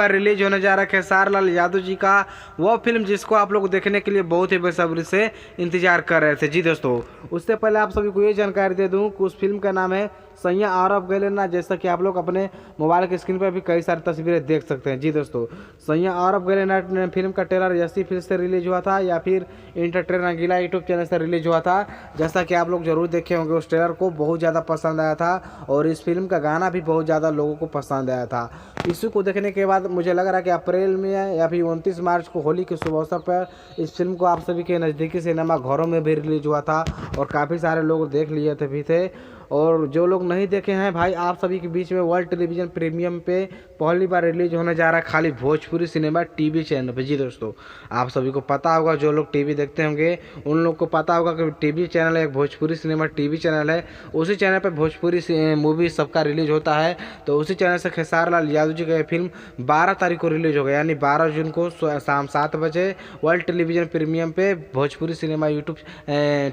Release होने जा रहा है खेसारी लाल यादव जी का वो फिल्म जिसको आप लोग देखने के लिए बहुत ही बेसब्री से इंतजार कर रहे थे। जी दोस्तों, उससे पहले आप सभी को ये जानकारी दे दूं कि उस फिल्म का नाम है सैयां और अब गले ना। जैसा कि आप लोग अपने मोबाइल की स्क्रीन पर भी कई सारी तस्वीरें देख सकते हैं। जी दोस्तों, सैयां और अब गले ना फिल्म का ट्रेलर यसी फिल्म से रिलीज हुआ था या फिर इंटरटेन रंगीला यूट्यूब चैनल से रिलीज हुआ था। जैसा कि आप लोग जरूर देखे होंगे, उस ट्रेलर को बहुत ज़्यादा पसंद आया था और इस फिल्म का गाना भी बहुत ज़्यादा लोगों को पसंद आया था। इसी को देखने के बाद मुझे लग रहा है कि अप्रैल में या फिर 29 मार्च को होली के शुभ अवसर पर इस फिल्म को आप सभी के नज़दीकी सिनेमा घरों में भी रिलीज हुआ था और काफ़ी सारे लोग देख लिए थे। और जो लोग नहीं देखे हैं भाई, आप सभी के बीच में वर्ल्ड टेलीविज़न प्रीमियम पे पहली बार रिलीज होने जा रहा है खाली भोजपुरी सिनेमा टीवी चैनल पे। जी दोस्तों, आप सभी को पता होगा, जो लोग टीवी देखते होंगे उन लोग को पता होगा कि टीवी चैनल है, एक भोजपुरी सिनेमा टीवी चैनल है। उसी चैनल पे भोजपुरी मूवी सबका रिलीज होता है। तो उसी चैनल से खेसारी लाल यादव जी का ये फिल्म 12 तारीख को रिलीज होगा, यानी 12 जून को शाम 7 बजे वर्ल्ड टेलीविज़न प्रीमियम पे Bhojpuri cinema YouTube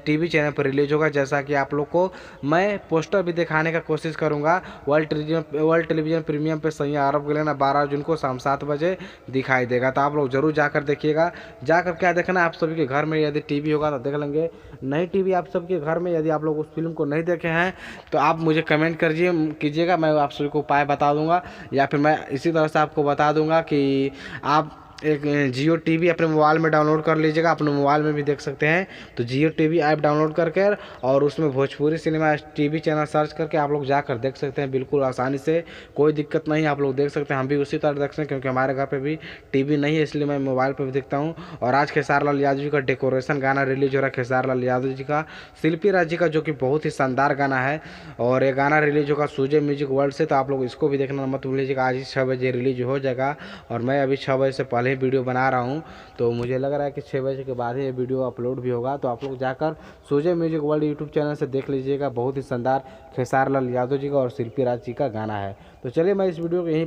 TV channel पर रिलीज होगा। जैसा कि आप लोग को मैं पोस्टर भी दिखाने का कोशिश करूंगा, वर्ल्ड टेलीविज़न प्रीमियम पे सैयां और अब गले ना 12 जून को शाम 7 बजे दिखाई देगा। तो आप लोग जरूर जाकर देखिएगा। जाकर क्या देखना, आप सभी के घर में यदि टीवी होगा तो देख लेंगे, नहीं टीवी आप सबके घर में यदि आप लोग उस फिल्म को नहीं देखे हैं तो आप मुझे कमेंट कीजिएगा, मैं आप सभी को उपाय बता दूंगा। या फिर मैं इसी तरह से आपको बता दूंगा कि आप एक जियो टीवी अपने मोबाइल में डाउनलोड कर लीजिएगा, अपने मोबाइल में भी देख सकते हैं। तो जियो टीवी ऐप डाउनलोड करके और उसमें Bhojpuri cinema TV channel search करके आप लोग जाकर देख सकते हैं बिल्कुल आसानी से, कोई दिक्कत नहीं, आप लोग देख सकते हैं। हम भी उसी तरह देख सकते हैं क्योंकि हमारे घर पे भी टीवी नहीं है, इसलिए मैं मोबाइल पर भी देखता हूँ। और आज खेसारी लाल यादव जी का डेकोरेशन गाना रिलीज हो रहा है, खेसारी लाल यादव जी का शिल्पी राज जी का, जो कि बहुत ही शानदार गाना है। और ये गाना रिलीज होगा सूजे म्यूजिक वर्ल्ड से, तो आप लोग इसको भी देखना मत भूलिएगा। आज ही 6 बजे रिलीज हो जाएगा और मैं अभी 6 बजे से पहले ही वीडियो बना रहा हूं, तो मुझे लग रहा है कि 6 बजे के बाद ही ये वीडियो अपलोड भी होगा। तो आप लोग जाकर सूजे म्यूजिक वर्ल्ड यूट्यूब चैनल से देख लीजिएगा। बहुत ही शानदार खेसारी लाल यादव जी का और शिल्पी राज जी का गाना है। तो चलिए मैं इस वीडियो को यहीं